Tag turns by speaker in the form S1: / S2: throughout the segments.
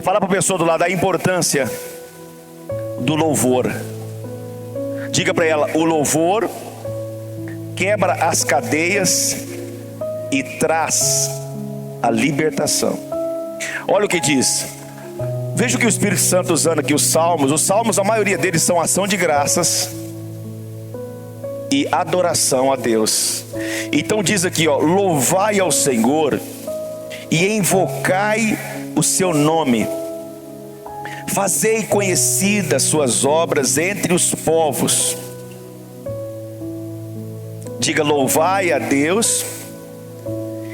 S1: Fala para a pessoa do lado a importância do louvor. Diga para ela: o louvor quebra as cadeias e traz a libertação. Olha o que diz. Veja o que o Espírito Santo usando aqui os salmos. Os salmos, a maioria deles são ação de graças e adoração a Deus. Então diz aqui, ó: louvai ao Senhor e invocai o seu nome, fazei conhecidas suas obras entre os povos. Diga: louvai a Deus.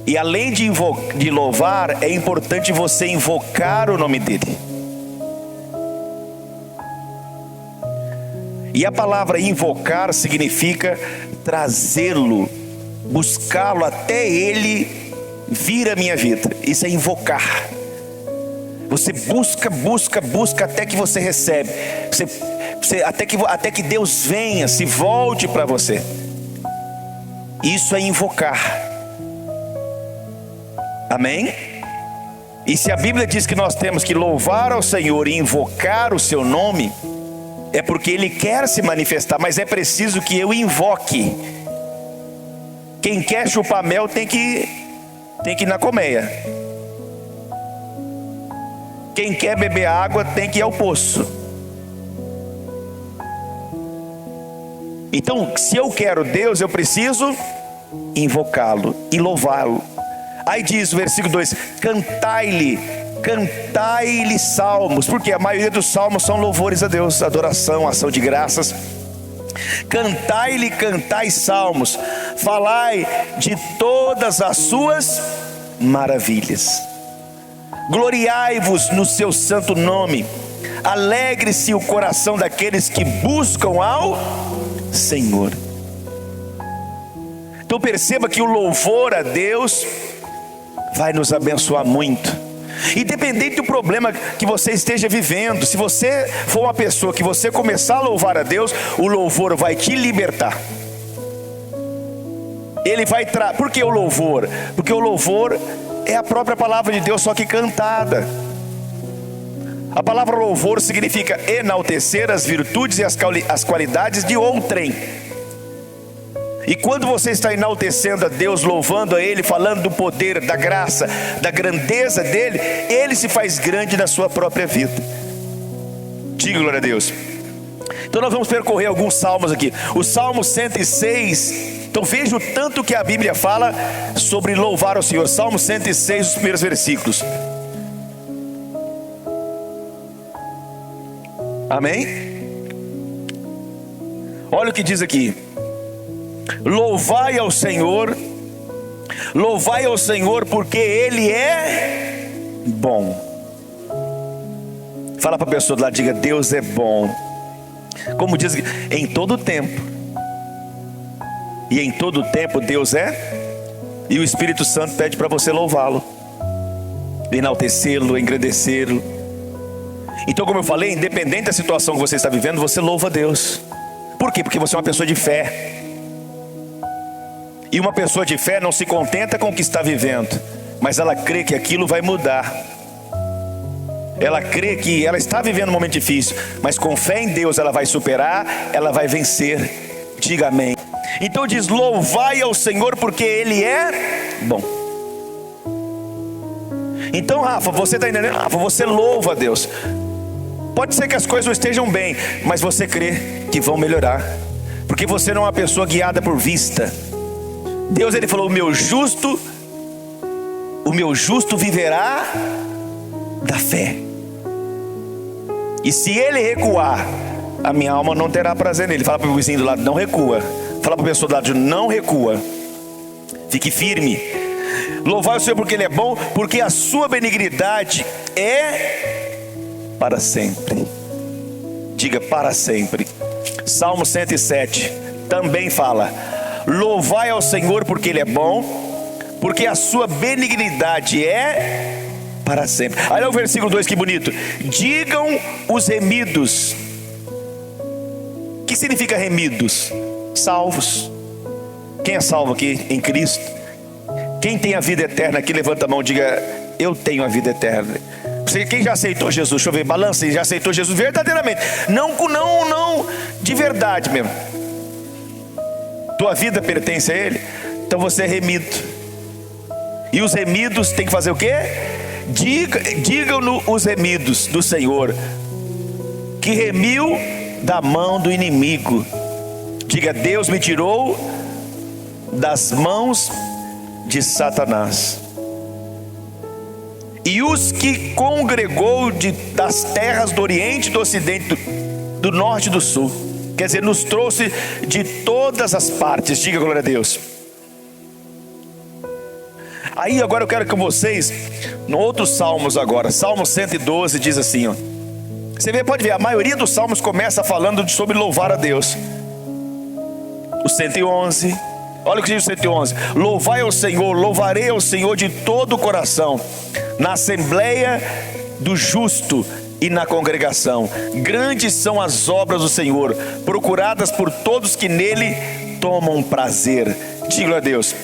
S1: E além de louvar, é importante você invocar o nome dele. E a palavra invocar significa trazê-lo, buscá-lo até ele vir à minha vida. Isso é invocar. Você busca até que você recebe. Até que Deus venha, se volte para você. Isso é invocar. Amém? E se a Bíblia diz que nós temos que louvar ao Senhor e invocar o seu nome, é porque Ele quer se manifestar, mas é preciso que eu invoque. Quem quer chupar mel tem que ir na colmeia. Quem quer beber água tem que ir ao poço. Então, se eu quero Deus, eu preciso invocá-lo e louvá-lo. Aí diz o versículo 2: cantai-lhe salmos, porque a maioria dos salmos são louvores a Deus, adoração, ação de graças. Cantai salmos, falai de todas as suas maravilhas, gloriai-vos no seu santo nome, alegre-se o coração daqueles que buscam ao Senhor. Então perceba que o louvor a Deus vai nos abençoar muito. Independente do problema que você esteja vivendo, se você for uma pessoa que você começar a louvar a Deus, o louvor vai te libertar. Ele vai Por que o louvor? Porque o louvor é a própria palavra de Deus, só que cantada. A palavra louvor significa enaltecer as virtudes e as qualidades de outrem. E quando você está enaltecendo a Deus, louvando a Ele, falando do poder, da graça, da grandeza dEle, Ele se faz grande na sua própria vida. Diga glória a Deus. Então nós vamos percorrer alguns salmos aqui. O Salmo 106. Então veja o tanto que a Bíblia fala sobre louvar ao Senhor. Salmo 106, os primeiros versículos. Amém? Olha o que diz aqui: louvai ao Senhor porque Ele é bom. Fala para a pessoa do lado, diga: Deus é bom. Como diz, em todo tempo. E em todo tempo Deus é. E o Espírito Santo pede para você louvá-lo, enaltecê-lo, engrandecê-lo. Então, como eu falei, independente da situação que você está vivendo, você louva a Deus. Por quê? Porque você é uma pessoa de fé. E uma pessoa de fé não se contenta com o que está vivendo, mas ela crê que aquilo vai mudar. Ela crê que ela está vivendo um momento difícil, mas com fé em Deus ela vai superar, ela vai vencer. Diga amém. Então diz: louvai ao Senhor porque Ele é bom. Então, Rafa, você está entendendo? Rafa, você louva a Deus. Pode ser que as coisas não estejam bem, mas você crê que vão melhorar, porque você não é uma pessoa guiada por vista. Deus, Ele falou: o meu justo viverá da fé. E se ele recuar, a minha alma não terá prazer nele. Fala para o vizinho do lado: não recua. Fala para a pessoa do lado: não recua. Fique firme. Louvar o Senhor porque Ele é bom, porque a sua benignidade é para sempre. Diga: para sempre. Salmo 107 também fala: louvai ao Senhor porque Ele é bom, porque a sua benignidade é para sempre. Olha o versículo 2, que bonito. Digam os remidos. O que significa remidos? Salvos. Quem é salvo aqui em Cristo? Quem tem a vida eterna aqui, levanta a mão e diga: eu tenho a vida eterna. Quem já aceitou Jesus? Deixa eu ver, balança, já aceitou Jesus verdadeiramente. Não de verdade mesmo. Tua vida pertence a Ele. Então você é remido. E os remidos tem que fazer o quê? Digam-no os remidos do Senhor, que remiu da mão do inimigo. Diga: Deus me tirou das mãos de Satanás. E os que congregou das terras do Oriente, do Ocidente, do Norte e do Sul. Quer dizer, nos trouxe de todas as partes. Diga glória a Deus. Aí agora eu quero que vocês, no outro Salmos agora, Salmo 112 diz assim, ó. Você pode ver, a maioria dos Salmos começa falando sobre louvar a Deus. O 111, olha o que diz o 111: louvai ao Senhor, louvarei ao Senhor de todo o coração, na assembleia do justo e na congregação. Grandes são as obras do Senhor, procuradas por todos que nele tomam prazer. Diga a Deus.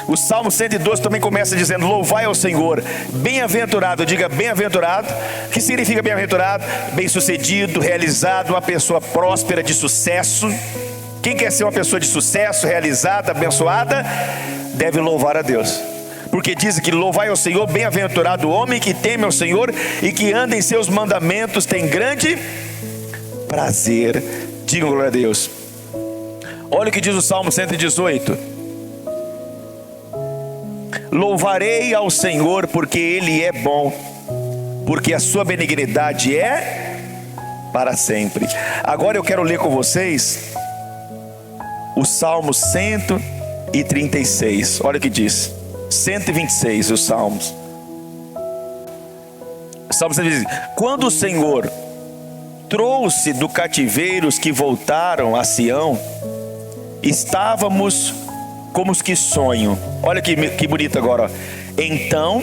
S1: O Salmo 112 também começa dizendo: louvai ao Senhor, bem-aventurado. Diga bem-aventurado. O que significa bem-aventurado? Bem-sucedido, realizado, uma pessoa próspera, de sucesso. Quem quer ser uma pessoa de sucesso, realizada, abençoada, deve louvar a Deus. Porque diz que louvai ao Senhor, bem-aventurado o homem que teme ao Senhor e que anda em seus mandamentos, tem grande prazer. Diga glória a Deus. Olha o que diz o Salmo 118: louvarei ao Senhor porque Ele é bom, porque a sua benignidade é para sempre. Agora eu quero ler com vocês o Salmo 136. Olha o que diz. 126 os Salmos. O Salmo 126: quando o Senhor trouxe do cativeiro os que voltaram a Sião, estávamos como os que sonham. Olha que bonito agora, ó. Então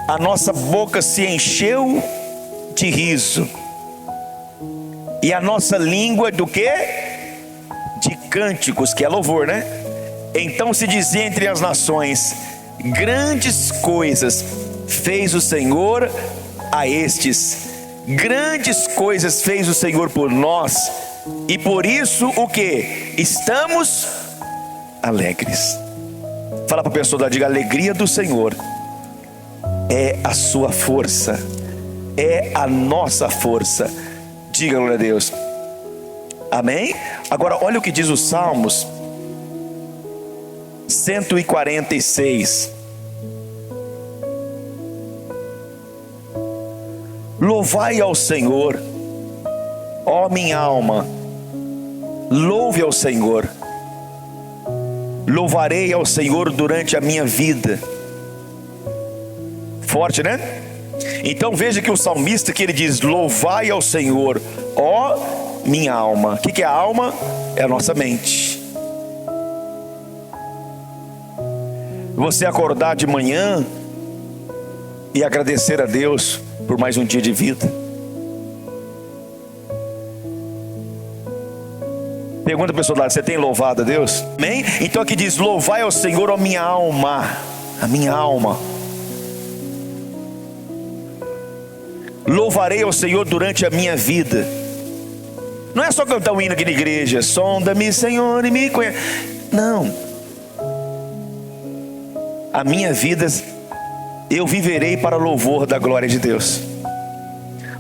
S1: a nossa boca se encheu de riso, e a nossa língua do quê? De cânticos, que é louvor, né? Então se dizia entre as nações: grandes coisas fez o Senhor a estes. Grandes coisas fez o Senhor por nós, e por isso o que? Estamos alegres. Fala para a pessoa, diga: a alegria do Senhor é a sua força, é a nossa força. Diga glória a Deus. Amém? Agora olha o que diz os Salmos 146. Louvai ao Senhor, ó minha alma, louve ao Senhor. Louvarei ao Senhor durante a minha vida. Forte, né? Então veja que o salmista, que ele diz: louvai ao Senhor, ó minha alma. O que é a alma? É a nossa mente. Você acordar de manhã e agradecer a Deus por mais um dia de vida. Pergunta a pessoa lá: você tem louvado a Deus? Amém? Então aqui diz: louvai ao Senhor, ó minha alma. A minha alma. Louvarei ao Senhor durante a minha vida. Não é só cantar um hino aqui na igreja: sonda-me, Senhor, e me conhece. Não. A minha vida eu viverei para louvor da glória de Deus.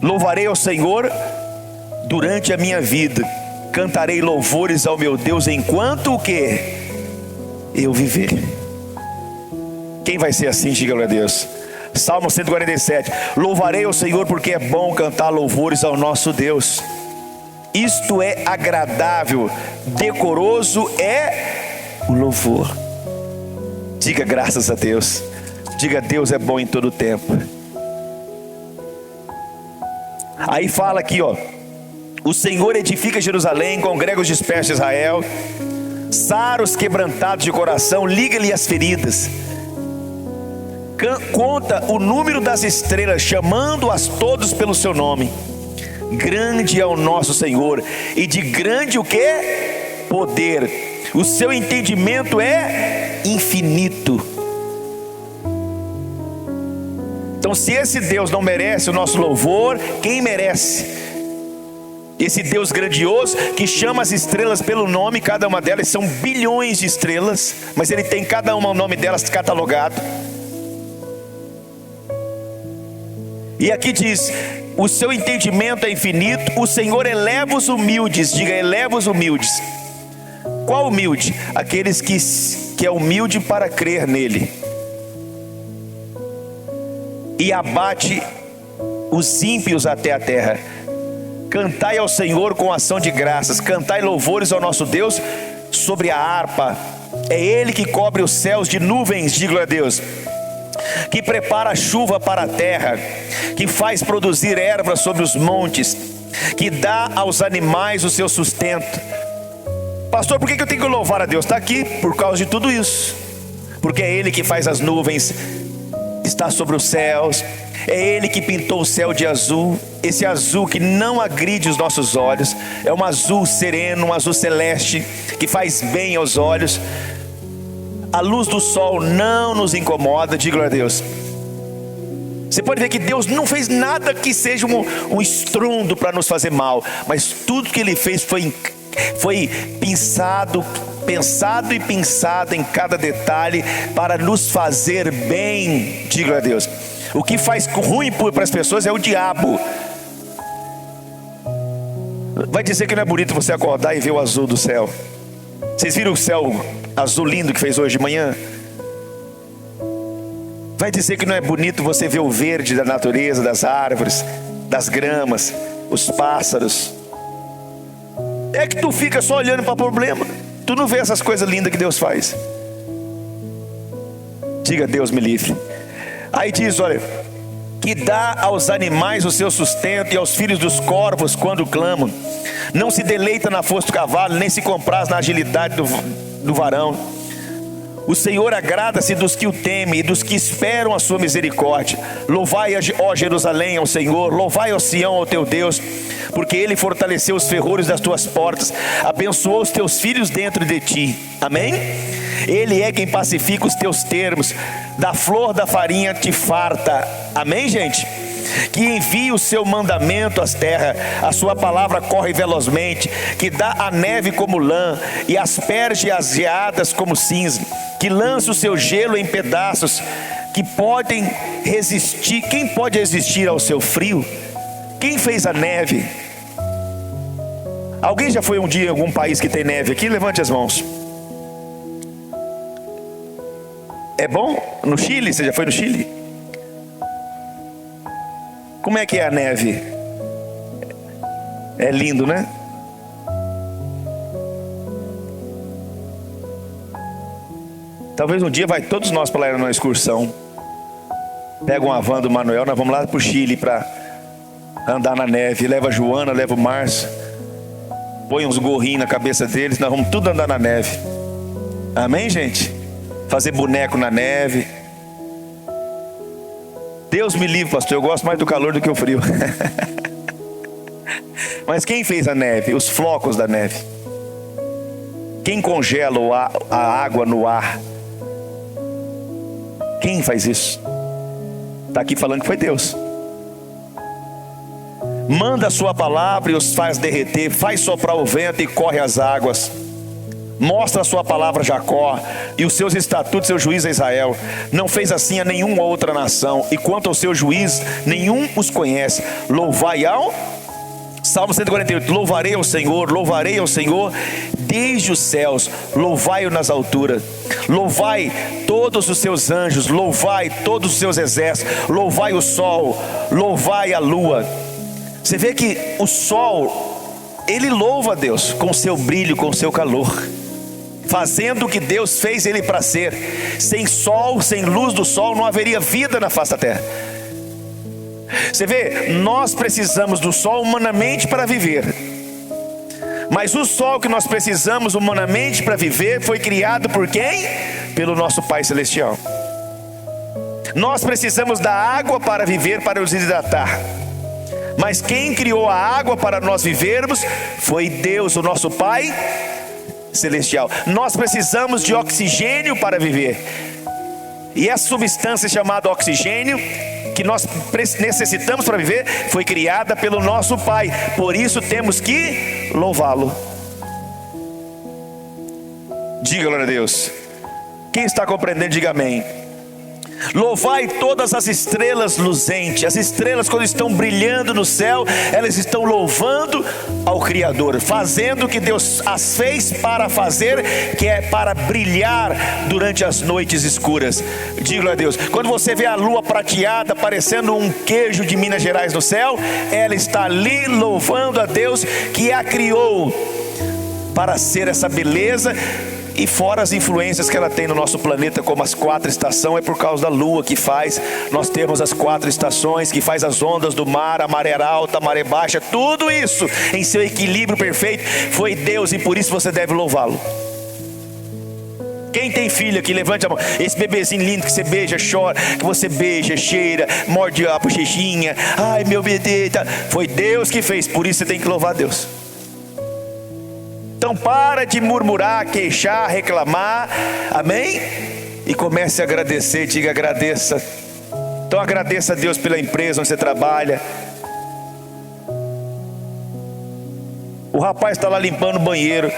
S1: Louvarei ao Senhor durante a minha vida. Cantarei louvores ao meu Deus enquanto o que? Eu viver. Quem vai ser assim? Diga glória a Deus. Salmo 147: louvarei ao Senhor porque é bom cantar louvores ao nosso Deus. Isto é agradável, decoroso é o louvor. Diga graças a Deus. Diga: Deus é bom em todo tempo. Aí fala aqui, ó: o Senhor edifica Jerusalém, congrega os dispersos de Israel, sara os quebrantados de coração, liga-lhe as feridas, conta o número das estrelas, chamando-as todos pelo seu nome. Grande é o nosso Senhor, e de grande o que? Poder. O seu entendimento é infinito. Então Então, se esse Deus não merece o nosso louvor, quem merece? Esse Deus grandioso que chama as estrelas pelo nome, cada uma delas são bilhões de estrelas, mas Ele tem cada uma o nome delas catalogado. E aqui diz: o seu entendimento é infinito, o Senhor eleva os humildes. Diga, eleva os humildes. Qual humilde? Aqueles que é humilde para crer nele. E abate os ímpios até a terra. Cantai ao Senhor com ação de graças, cantai louvores ao nosso Deus sobre a harpa. É Ele que cobre os céus de nuvens, diga glória a Deus, que prepara a chuva para a terra, que faz produzir ervas sobre os montes, que dá aos animais o seu sustento. Pastor, por que eu tenho que louvar a Deus? Está aqui por causa de tudo isso, porque é Ele que faz as nuvens, está sobre os céus. É Ele que pintou o céu de azul, esse azul que não agride os nossos olhos, é um azul sereno, um azul celeste, que faz bem aos olhos. A luz do sol não nos incomoda, diga glória a Deus. Você pode ver que Deus não fez nada que seja um estrondo para nos fazer mal, mas tudo que Ele fez foi pensado e pensado em cada detalhe para nos fazer bem, diga glória a Deus. O que faz ruim para as pessoas é o diabo. Vai dizer que não é bonito você acordar e ver o azul do céu? Vocês viram o céu azul lindo que fez hoje de manhã? Vai dizer que não é bonito você ver o verde da natureza, das árvores, das gramas, os pássaros? É que tu fica só olhando para o problema, tu não vê essas coisas lindas que Deus faz. Diga, Deus me livre. Aí diz, olha, que dá aos animais o seu sustento e aos filhos dos corvos quando clamam. Não se deleita na força do cavalo, nem se compraz na agilidade do varão. O Senhor agrada-se dos que o temem e dos que esperam a sua misericórdia. Louvai, ó Jerusalém, ao Senhor, louvai, ó Sião, ao teu Deus, porque Ele fortaleceu os ferrolhos das tuas portas, abençoou os teus filhos dentro de ti. Amém? Ele é quem pacifica os teus termos, da flor da farinha te farta. Amém, gente? Que envia o seu mandamento às terras, a sua palavra corre velozmente, que dá a neve como lã e asperge as geadas como cinza, que lança o seu gelo em pedaços, que podem resistir. Quem pode resistir ao seu frio? Quem fez a neve? Alguém já foi um dia em algum país que tem neve aqui? Levante as mãos. É bom? No Chile? Você já foi no Chile? Como é que é a neve? É lindo, né? Talvez um dia vai todos nós para lá numa excursão. Pega uma van do Manuel, nós vamos lá para o Chile para andar na neve. Leva a Joana, leva o Márcio. Põe uns gorrinhos na cabeça deles, nós vamos tudo andar na neve. Amém, gente? Fazer boneco na neve. Deus me livre, pastor, eu gosto mais do calor do que o frio. Mas quem fez a neve? Os flocos da neve. Quem congela a água no ar? Quem faz isso? Está aqui falando que foi Deus. Manda a sua palavra e os faz derreter, faz soprar o vento e corre as águas. Mostra a sua palavra a Jacó e os seus estatutos, seu juiz a Israel. Não fez assim a nenhuma outra nação, e quanto ao seu juiz, nenhum os conhece. Louvai ao Salmo 148, louvarei ao Senhor desde os céus, louvai-o nas alturas. Louvai todos os seus anjos, louvai todos os seus exércitos, louvai o sol, louvai a lua. Você vê que o sol, ele louva a Deus com seu brilho, com seu calor, fazendo o que Deus fez ele para ser. Sem sol, sem luz do sol, não haveria vida na face da terra. Você vê, nós precisamos do sol humanamente para viver, mas o sol que nós precisamos humanamente para viver foi criado por quem? Pelo nosso Pai Celestial. Nós precisamos da água para viver, para nos hidratar, mas quem criou a água para nós vivermos foi Deus, o nosso Pai Celestial. Nós precisamos de oxigênio para viver, e essa substância chamada oxigênio que nós necessitamos para viver foi criada pelo nosso Pai. Por isso temos que louvá-lo. Diga glória a Deus. Quem está compreendendo, diga amém. Louvai todas as estrelas luzentes. As estrelas, quando estão brilhando no céu, elas estão louvando ao Criador, fazendo o que Deus as fez para fazer, que é para brilhar durante as noites escuras. Diga a Deus. Quando você vê a lua prateada parecendo um queijo de Minas Gerais no céu, ela está ali louvando a Deus que a criou para ser essa beleza. E fora as influências que ela tem no nosso planeta, como as 4 estações, é por causa da lua que faz nós termos as 4 estações, que faz as ondas do mar, a maré alta, a maré baixa, tudo isso em seu equilíbrio perfeito foi Deus, e por isso você deve louvá-lo. Quem tem filho aqui, levante a mão. Esse bebezinho lindo que você beija, chora, que você beija, cheira, morde a bochechinha, ai meu bebê, foi Deus que fez, por isso você tem que louvar a Deus. Então para de murmurar, queixar, reclamar, amém? E comece a agradecer, diga agradeça. Então agradeça a Deus pela empresa onde você trabalha. O rapaz está lá limpando o banheiro.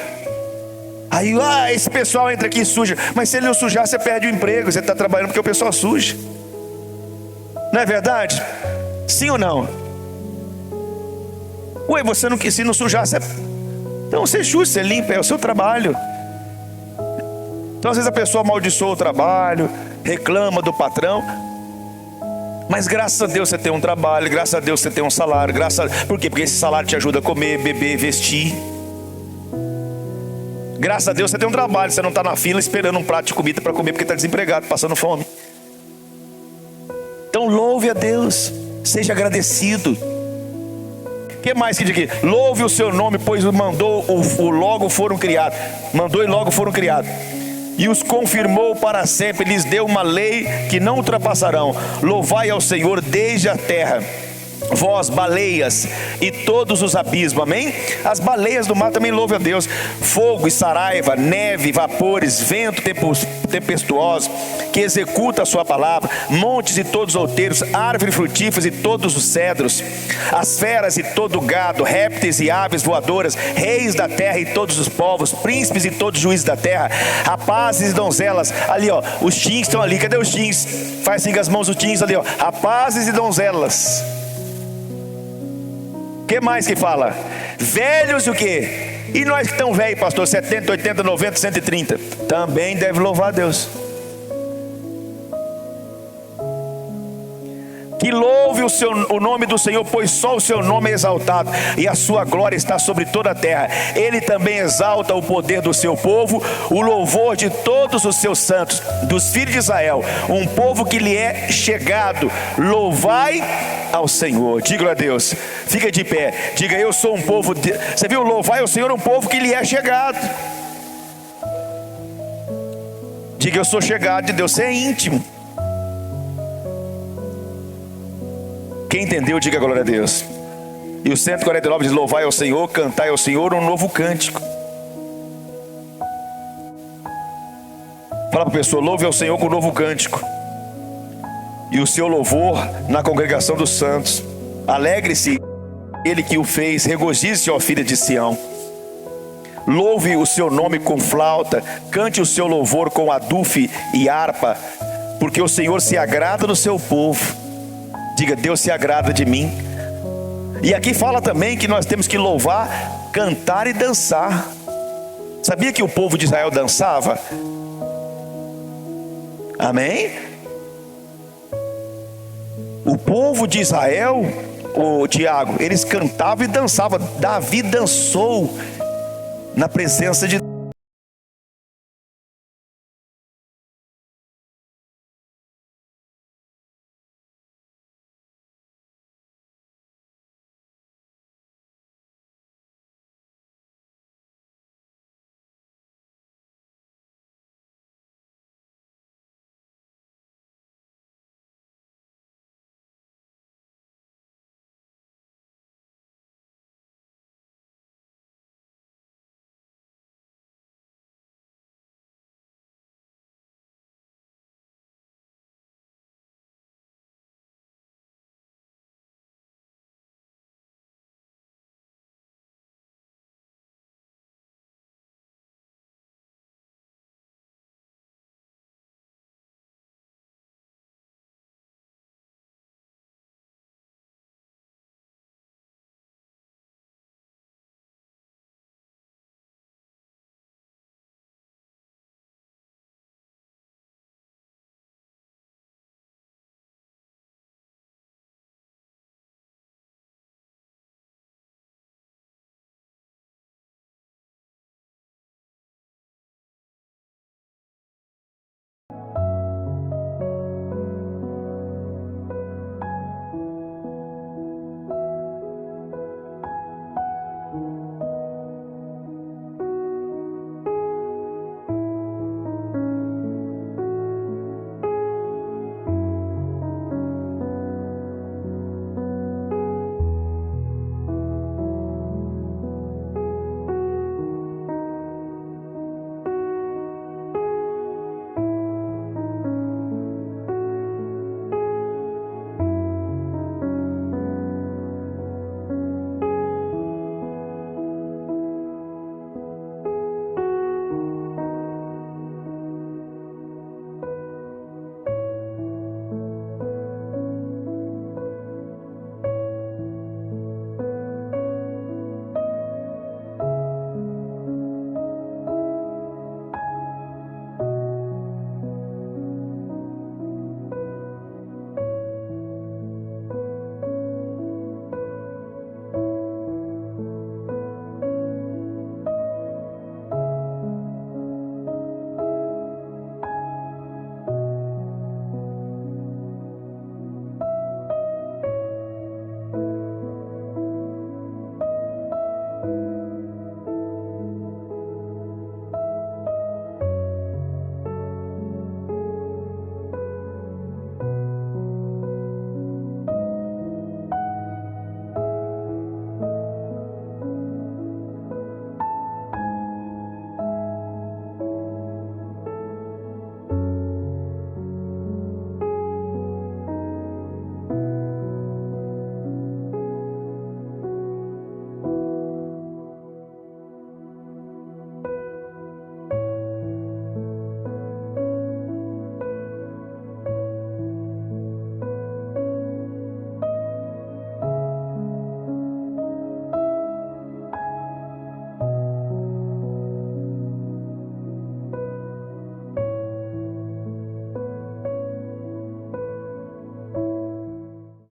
S1: Aí, esse pessoal entra aqui e suja. Mas se ele não sujar, você perde o emprego. Você está trabalhando porque o pessoal suja. Não é verdade? Sim ou não? Ué, você não quis, se não sujar, você... Então você justo, você limpa, é o seu trabalho. Então às vezes a pessoa amaldiçoa o trabalho, reclama do patrão. Mas graças a Deus você tem um trabalho, graças a Deus você tem um salário. Por quê? Porque esse salário te ajuda a comer, beber, vestir. Graças a Deus você tem um trabalho, você não está na fila esperando um prato de comida para comer porque está desempregado, passando fome. Então louve a Deus, seja agradecido. O que mais que diz aqui? Louve o seu nome, pois mandou logo foram criados. Mandou e logo foram criados. E os confirmou para sempre, lhes deu uma lei que não ultrapassarão. Louvai ao Senhor desde a terra, vós baleias e todos os abismos, amém? As baleias do mar também louvam a Deus. Fogo e saraiva, neve, vapores, vento tempestuoso, que executa a sua palavra, montes e todos os outeiros, árvores frutíferas e todos os cedros, as feras e todo o gado, répteis e aves voadoras, reis da terra e todos os povos, príncipes e todos os juízes da terra, rapazes e donzelas. Ali ó, os teens estão ali, cadê os teens? Faz assim com as mãos os teens ali ó, rapazes e donzelas. O que mais que fala? Velhos e o quê? E nós que estamos velhos, pastor, 70, 80, 90, 130, também deve louvar a Deus. Que louve o nome do Senhor, pois só o seu nome é exaltado, e a sua glória está sobre toda a terra. Ele também exalta o poder do seu povo, o louvor de todos os seus santos, dos filhos de Israel, um povo que lhe é chegado. Louvai ao Senhor. Diga a Deus, fica de pé, diga: eu sou um povo de... Você viu? Louvai ao Senhor, um povo que lhe é chegado. Diga: eu sou chegado de Deus. Você é íntimo. Quem entendeu, diga glória a Deus. E o 149 diz: louvai ao Senhor, cantai ao Senhor um novo cântico. Fala para a pessoa: louve ao Senhor com um novo cântico, e o seu louvor na congregação dos santos. Alegre-se ele que o fez, regozije-se, ó filha de Sião. Louve o seu nome com flauta, cante o seu louvor com adufe e harpa, porque o Senhor se agrada do seu povo. Diga: Deus se agrada de mim. E aqui fala também que nós temos que louvar, cantar e dançar. Sabia que o povo de Israel dançava? Amém? O povo de Israel, Tiago, eles cantavam e dançavam. Davi dançou na presença de